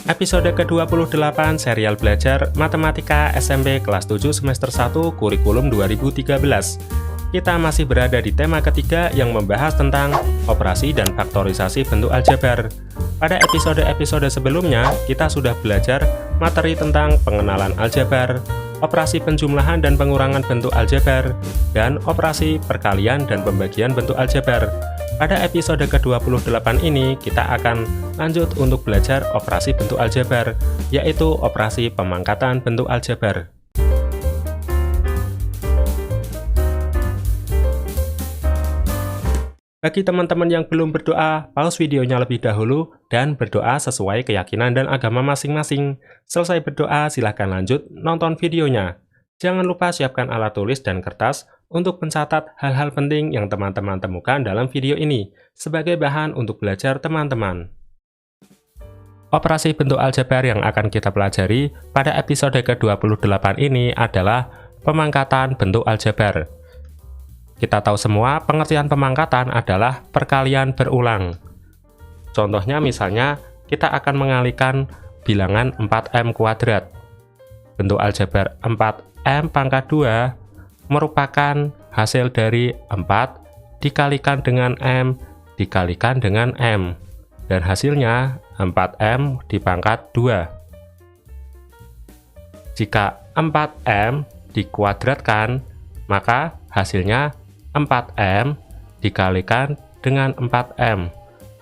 Episode ke-28 serial belajar Matematika SMP kelas 7 semester 1 kurikulum 2013. Kita masih berada di tema ketiga yang membahas tentang operasi dan faktorisasi bentuk aljabar. Pada episode-episode sebelumnya, kita sudah belajar materi tentang pengenalan aljabar, operasi penjumlahan dan pengurangan bentuk aljabar, dan operasi perkalian dan pembagian bentuk aljabar. Pada episode ke-28 ini, kita akan lanjut untuk belajar operasi bentuk aljabar, yaitu operasi pemangkatan bentuk aljabar. Bagi teman-teman yang belum berdoa, pause videonya lebih dahulu dan berdoa sesuai keyakinan dan agama masing-masing. Selesai berdoa, silahkan lanjut nonton videonya. Jangan lupa siapkan alat tulis dan kertas untuk mencatat hal-hal penting yang teman-teman temukan dalam video ini sebagai bahan untuk belajar teman-teman. Operasi bentuk aljabar yang akan kita pelajari pada episode ke-28 ini adalah pemangkatan bentuk aljabar. Kita tahu semua pengertian pemangkatan adalah perkalian berulang. Contohnya misalnya kita akan mengalihkan bilangan 4M kuadrat. Bentuk aljabar 4M pangkat 2 merupakan hasil dari 4 dikalikan dengan M dikalikan dengan M, dan hasilnya 4M dipangkat 2. Jika 4M dikuadratkan, maka hasilnya 4M dikalikan dengan 4M.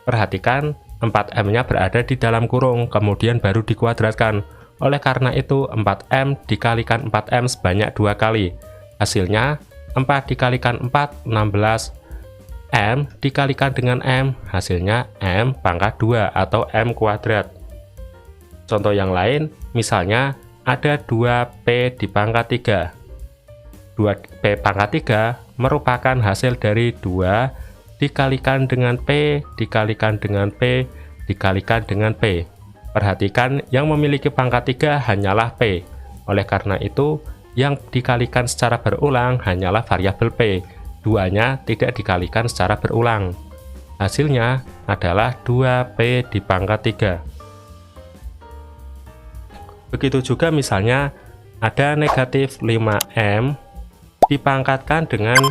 Perhatikan 4M-nya berada di dalam kurung, kemudian baru dikuadratkan. Oleh karena itu 4M dikalikan 4M sebanyak 2 kali. Hasilnya 4 dikalikan 4, 16. M dikalikan dengan M, hasilnya M pangkat 2 atau M kuadrat. Contoh yang lain, misalnya ada 2P dipangkat 3. 2P pangkat 3 merupakan hasil dari 2 dikalikan dengan P, dikalikan dengan P, dikalikan dengan P. Perhatikan yang memiliki pangkat 3 hanyalah P. Oleh karena itu, yang dikalikan secara berulang hanyalah variabel P. Duanya tidak dikalikan secara berulang. Hasilnya adalah 2P dipangkat 3. Begitu juga misalnya ada negatif 5M dipangkatkan dengan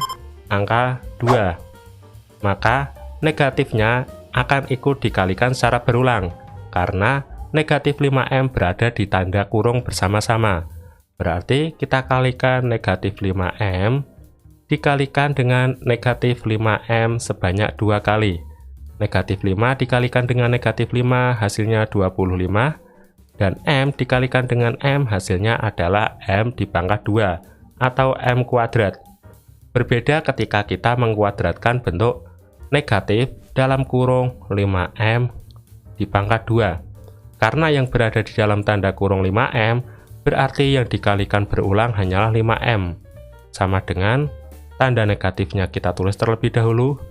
angka 2. Maka negatifnya akan ikut dikalikan secara berulang, karena negatif 5M berada di tanda kurung bersama-sama. Berarti kita kalikan negatif 5M dikalikan dengan negatif 5M sebanyak 2 kali. Negatif 5 dikalikan dengan negatif 5 hasilnya 25, dan M dikalikan dengan M hasilnya adalah M dipangkat 2 atau M kuadrat. Berbeda ketika kita mengkuadratkan bentuk negatif dalam kurung 5M dipangkat 2. Karena yang berada di dalam tanda kurung 5M, berarti yang dikalikan berulang hanyalah 5M. Sama dengan tanda negatifnya kita tulis terlebih dahulu.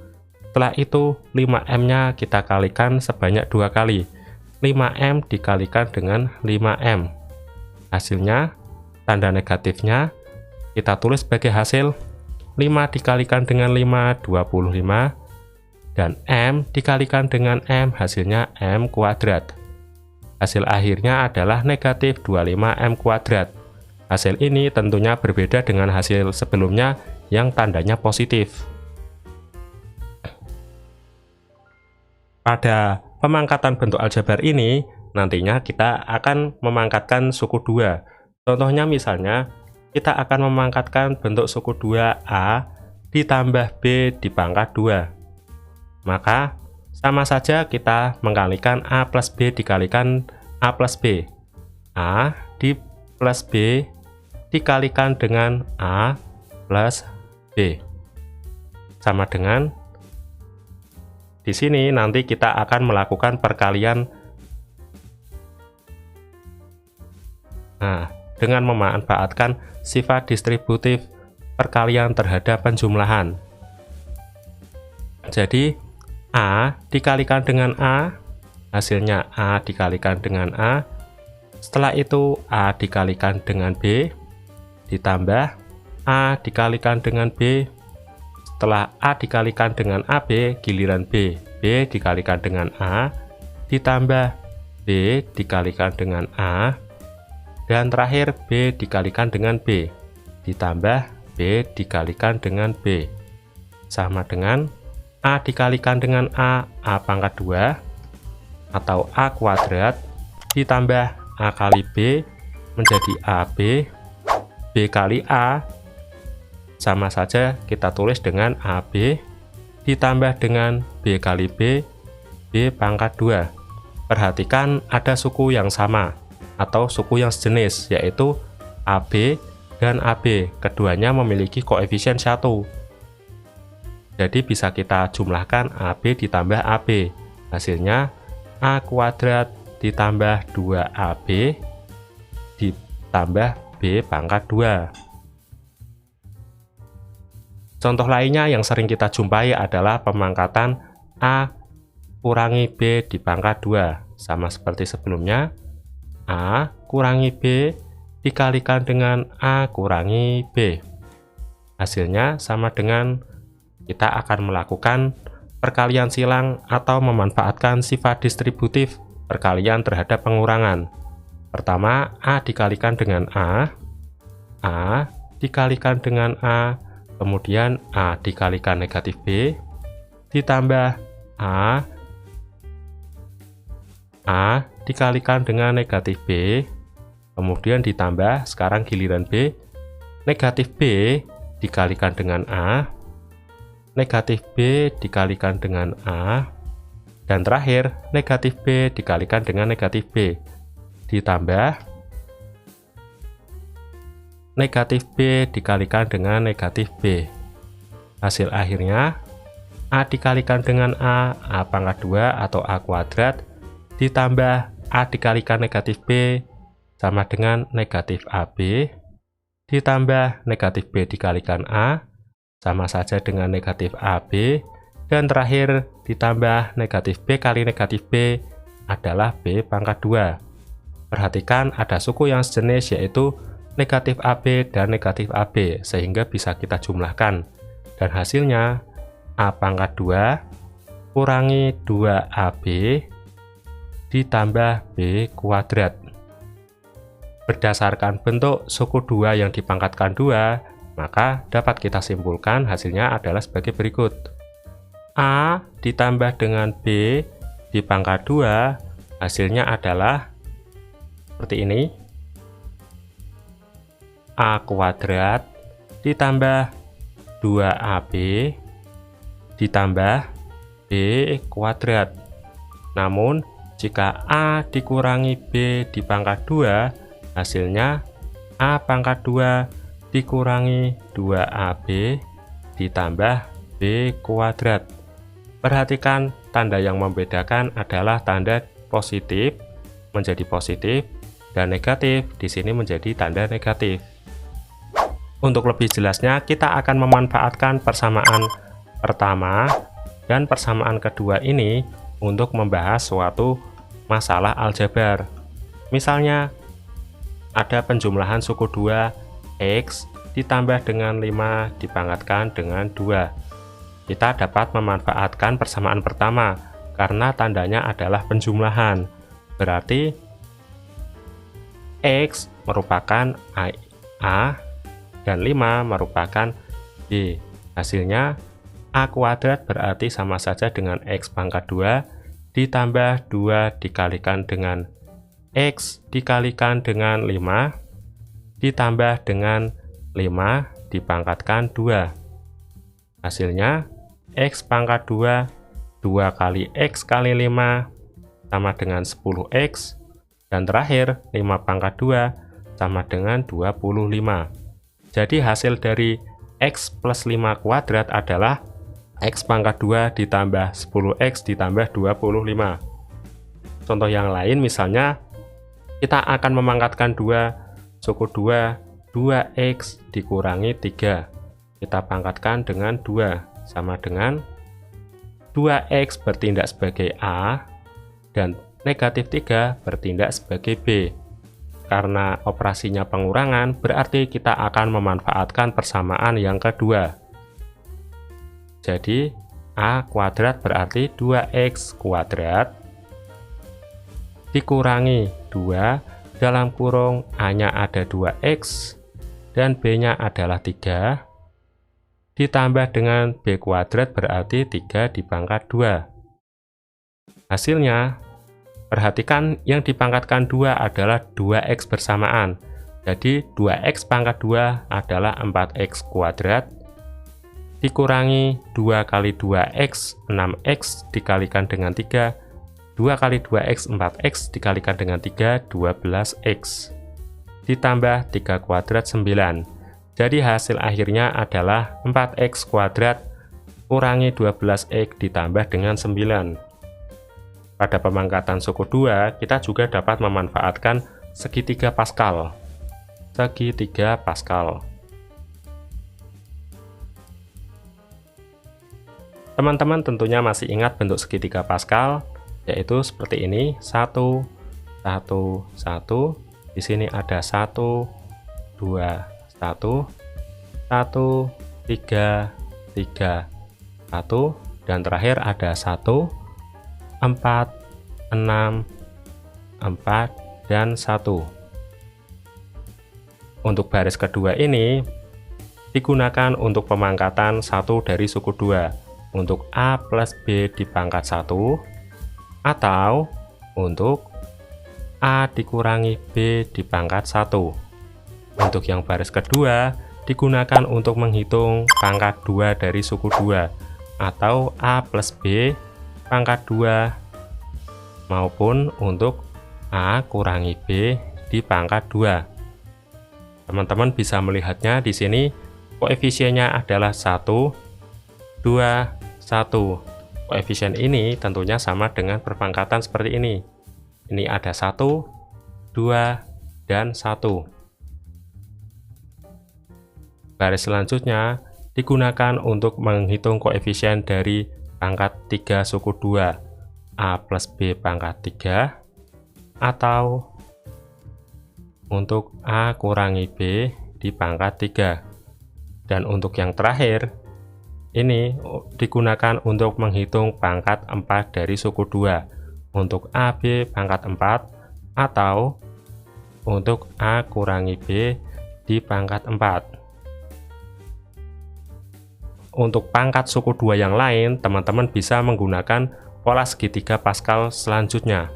Setelah itu 5M-nya kita kalikan sebanyak 2 kali. 5M dikalikan dengan 5M. Hasilnya, tanda negatifnya kita tulis sebagai hasil 5 dikalikan dengan 5, 25. Dan M dikalikan dengan M, hasilnya M kuadrat. Hasil akhirnya adalah negatif 25M kuadrat. Hasil ini tentunya berbeda dengan hasil sebelumnya yang tandanya positif. Pada pemangkatan bentuk aljabar ini, nantinya kita akan memangkatkan suku 2. Contohnya misalnya, kita akan memangkatkan bentuk suku 2A ditambah B dipangkat 2. Maka, sama saja kita mengkalikan A plus B dikalikan A plus B. A di plus B dikalikan dengan A plus B. Sama dengan di sini nanti kita akan melakukan perkalian. Nah, dengan memanfaatkan sifat distributif perkalian terhadap penjumlahan. Jadi, A dikalikan dengan A, hasilnya A dikalikan dengan A. Setelah itu A dikalikan dengan B, ditambah A dikalikan dengan B. Setelah A dikalikan dengan AB, giliran B. B dikalikan dengan A, ditambah B dikalikan dengan A, dan terakhir B dikalikan dengan B, ditambah B dikalikan dengan B, sama dengan A dikalikan dengan A pangkat 2, atau A kuadrat, ditambah A kali B menjadi AB, B kali A, sama saja kita tulis dengan AB, ditambah dengan B kali B, B pangkat 2. Perhatikan ada suku yang sama, atau suku yang sejenis, yaitu AB dan AB. Keduanya memiliki koefisien 1. Jadi bisa kita jumlahkan AB ditambah AB. Hasilnya A kuadrat ditambah 2AB ditambah B pangkat 2. Contoh lainnya yang sering kita jumpai adalah pemangkatan A kurangi B di pangkat 2. Sama seperti sebelumnya, A kurangi B dikalikan dengan A kurangi B. Hasilnya sama dengan kita akan melakukan perkalian silang atau memanfaatkan sifat distributif perkalian terhadap pengurangan. Pertama, A dikalikan dengan A dikalikan dengan A, kemudian A dikalikan negatif B, ditambah A dikalikan dengan negatif B, kemudian ditambah sekarang giliran B, negatif B dikalikan dengan A, negatif B dikalikan dengan A, dan terakhir negatif B dikalikan dengan negatif B, ditambah negatif B dikalikan dengan negatif B. Hasil akhirnya A dikalikan dengan A pangkat 2 atau A kuadrat, ditambah A dikalikan negatif B sama dengan negatif AB, ditambah negatif B dikalikan A sama saja dengan negatif AB, dan terakhir ditambah negatif B kali negatif B adalah B pangkat 2. Perhatikan ada suku yang sejenis, yaitu negatif AB dan negatif AB, sehingga bisa kita jumlahkan, dan hasilnya A pangkat 2 kurangi 2AB ditambah B kuadrat. Berdasarkan bentuk suku 2 yang dipangkatkan 2, maka dapat kita simpulkan hasilnya adalah sebagai berikut. A ditambah dengan B di pangkat 2, hasilnya adalah seperti ini. A kuadrat ditambah 2AB ditambah B kuadrat. Namun, jika A dikurangi B di pangkat 2, hasilnya A pangkat 2 dikurangi 2AB ditambah B kuadrat. Perhatikan tanda yang membedakan adalah tanda positif menjadi positif dan negatif di sini menjadi tanda negatif. Untuk lebih jelasnya, kita akan memanfaatkan persamaan pertama dan persamaan kedua ini untuk membahas suatu masalah aljabar. Misalnya, ada penjumlahan suku 2 X ditambah dengan 5 dipangkatkan dengan 2. Kita dapat memanfaatkan persamaan pertama karena tandanya adalah penjumlahan. Berarti X merupakan A dan 5 merupakan B. Hasilnya A kuadrat berarti sama saja dengan X pangkat 2 ditambah 2 dikalikan dengan X dikalikan dengan 5 ditambah dengan 5 dipangkatkan 2. Hasilnya X pangkat 2 kali X kali 5 sama dengan 10X, dan terakhir 5 pangkat 2 sama dengan 25. Jadi hasil dari X plus 5 kuadrat adalah X pangkat 2 ditambah 10X ditambah 25. Contoh yang lain misalnya, kita akan memangkatkan 2 suku 2X dikurangi 3. Kita pangkatkan dengan 2, sama dengan 2X bertindak sebagai A, dan negatif 3 bertindak sebagai B. Karena operasinya pengurangan, berarti kita akan memanfaatkan persamaan yang kedua. Jadi, A kuadrat berarti 2X kuadrat dikurangi 2 dalam kurung A-nya ada 2X dan B-nya adalah 3 ditambah dengan B kuadrat berarti 3 dipangkat 2. Hasilnya, perhatikan yang dipangkatkan 2 adalah 2X bersamaan. Jadi 2X pangkat 2 adalah 4X kuadrat dikurangi 2 kali 2X 6X dikalikan dengan 3, 2 kali 2X 4X dikalikan dengan 3 12X ditambah 3 kuadrat 9. Jadi hasil akhirnya adalah 4X kuadrat kurangi 12X ditambah dengan 9. Pada pemangkatan suku 2 kita juga dapat memanfaatkan segitiga Pascal. Segitiga Pascal. Teman-teman tentunya masih ingat bentuk segitiga Pascal, yaitu seperti ini, 1, 1, 1. Di sini ada 1, 2, 1, 1, 3, 3, 1, dan terakhir ada 1, 4, 6, 4, dan 1. Untuk baris kedua ini digunakan untuk pemangkatan 1 dari suku 2 untuk A plus B dipangkat 1 atau untuk A dikurangi B dipangkat 1. Untuk yang baris kedua digunakan untuk menghitung pangkat 2 dari suku 2 atau A plus B pangkat 2 maupun untuk A kurangi B di pangkat 2. Teman-teman bisa melihatnya di sini koefisiennya adalah 1, 2, 1. Koefisien ini tentunya sama dengan perpangkatan seperti ini. Ini ada 1, 2, dan 1. Baris selanjutnya digunakan untuk menghitung koefisien dari pangkat 3 suku 2, A plus B pangkat 3, atau untuk A kurangi B di pangkat 3. Dan untuk yang terakhir, ini digunakan untuk menghitung pangkat 4 dari suku 2, untuk AB pangkat 4, atau untuk A kurangi B di pangkat 4. Untuk pangkat suku 2 yang lain, teman-teman bisa menggunakan pola segitiga Pascal selanjutnya.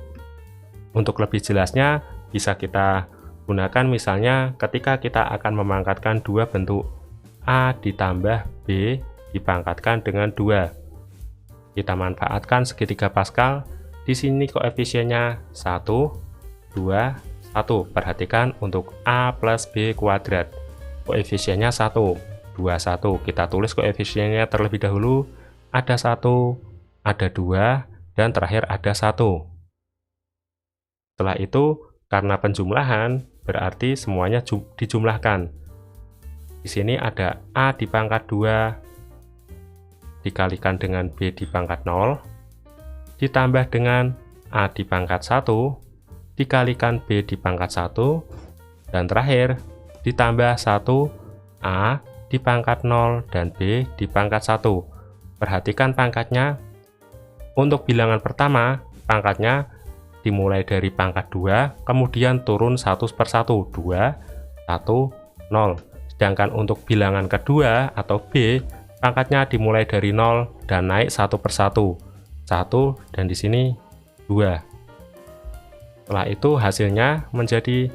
Untuk lebih jelasnya, bisa kita gunakan misalnya ketika kita akan memangkatkan dua bentuk A ditambah B dipangkatkan dengan 2. Kita manfaatkan segitiga Pascal. Di sini koefisiennya 1, 2, 1. Perhatikan untuk A plus B kuadrat. Koefisiennya 1, 2, 1. Kita tulis koefisiennya terlebih dahulu. Ada 1, ada 2, dan terakhir ada 1. Setelah itu, karena penjumlahan, berarti semuanya dijumlahkan. Di sini ada A di pangkat 2 dikalikan dengan B di pangkat 0 ditambah dengan A di pangkat 1 dikalikan B di pangkat 1 dan terakhir ditambah 1 A di pangkat 0 dan B di pangkat 1. Perhatikan pangkatnya. Untuk bilangan pertama, pangkatnya dimulai dari pangkat 2, kemudian turun 1 per 1, 2, 1, 0. Sedangkan untuk bilangan kedua atau B, pangkatnya dimulai dari 0 dan naik 1 per 1, 1, dan di sini 2. Setelah itu hasilnya menjadi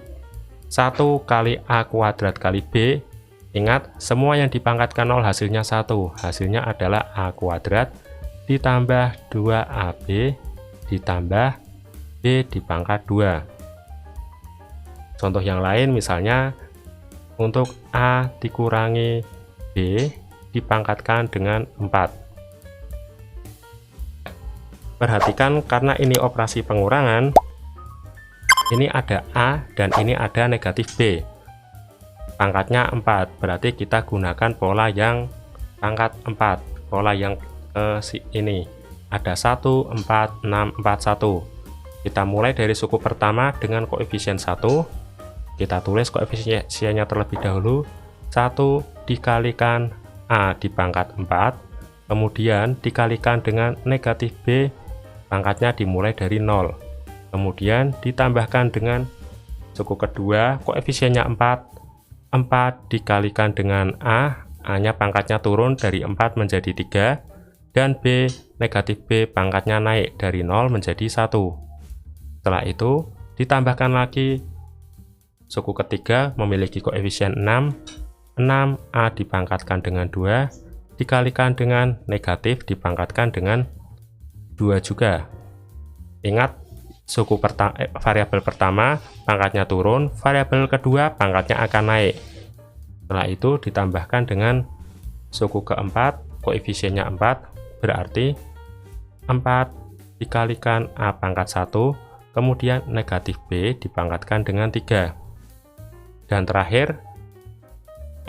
1 kali A kuadrat kali B. Ingat, semua yang dipangkatkan 0 hasilnya 1. Hasilnya adalah A kuadrat ditambah 2AB ditambah B di pangkat 2. Contoh yang lain misalnya untuk A dikurangi B dipangkatkan dengan 4. Perhatikan karena ini operasi pengurangan, ini ada A dan ini ada negatif B. Pangkatnya 4, berarti kita gunakan pola yang pangkat 4. Pola yang ini ada 1, 4, 6, 4, 1. Kita mulai dari suku pertama dengan koefisien 1. Kita tulis koefisiennya terlebih dahulu. 1 dikalikan A di pangkat 4. Kemudian dikalikan dengan negatif B. Pangkatnya dimulai dari 0. kemudian ditambahkan dengan suku kedua, koefisiennya 4, 4 dikalikan dengan A-nya pangkatnya turun dari 4 menjadi 3, dan B, negatif B pangkatnya naik dari 0 menjadi 1. Setelah itu, ditambahkan lagi suku ketiga memiliki koefisien 6, 6A dipangkatkan dengan 2, dikalikan dengan negatif dipangkatkan dengan 2 juga. Ingat, variabel pertama pangkatnya turun, variabel kedua pangkatnya akan naik. Setelah itu ditambahkan dengan suku keempat, koefisiennya 4, berarti 4 dikalikan A pangkat 1, kemudian negatif B dipangkatkan dengan 3. Dan terakhir,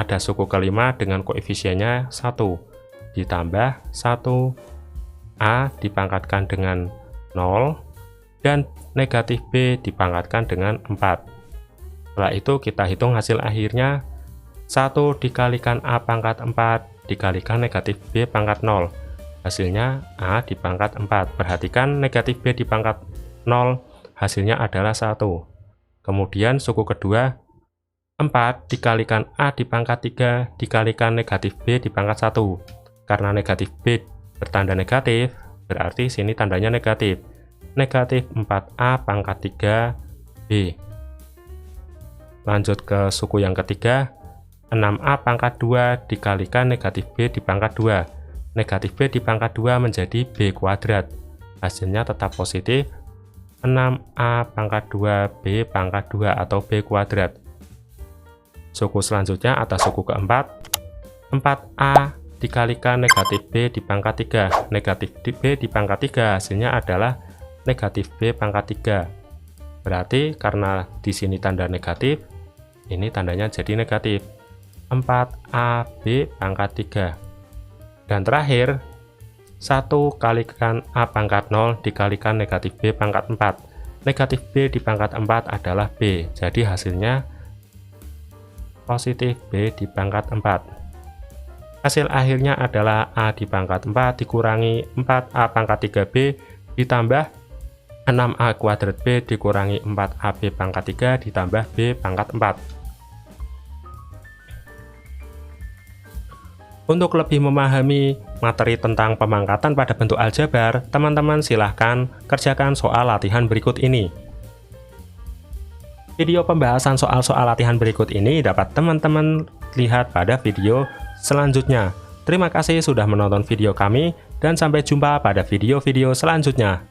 ada suku kelima dengan koefisiennya 1, ditambah 1, A dipangkatkan dengan 0, dan negatif B dipangkatkan dengan 4. Setelah itu kita hitung hasil akhirnya, 1 dikalikan A pangkat 4 dikalikan negatif B pangkat 0. Hasilnya A dipangkat 4. Perhatikan negatif B dipangkat 0, hasilnya adalah 1. Kemudian suku kedua, 4 dikalikan A dipangkat 3 dikalikan negatif B dipangkat 1. Karena negatif B bertanda negatif, berarti sini tandanya negatif. Negatif 4A pangkat 3B. Lanjut ke suku yang ketiga, 6A pangkat 2 dikalikan negatif B dipangkat 2. Negatif B dipangkat 2 menjadi B kuadrat. Hasilnya tetap positif, 6A pangkat 2B pangkat 2 atau B kuadrat. Suku selanjutnya atas suku keempat, 4A dikalikan negatif B dipangkat 3. Negatif B dipangkat 3 hasilnya adalah negatif B pangkat 3. Berarti karena di sini tanda negatif, ini tandanya jadi negatif. 4AB pangkat 3. Dan terakhir, 1 kalikan A pangkat 0 dikalikan negatif B pangkat 4. Negatif B di pangkat 4 adalah B. Jadi hasilnya positif B di pangkat 4. Hasil akhirnya adalah A di pangkat 4 dikurangi 4A pangkat 3B ditambah 6A kuadrat B dikurangi 4AB pangkat 3 ditambah B pangkat 4. Untuk lebih memahami materi tentang pemangkatan pada bentuk aljabar, teman-teman silahkan kerjakan soal latihan berikut ini. Video pembahasan soal-soal latihan berikut ini dapat teman-teman lihat pada video selanjutnya. Terima kasih sudah menonton video kami, dan sampai jumpa pada video-video selanjutnya.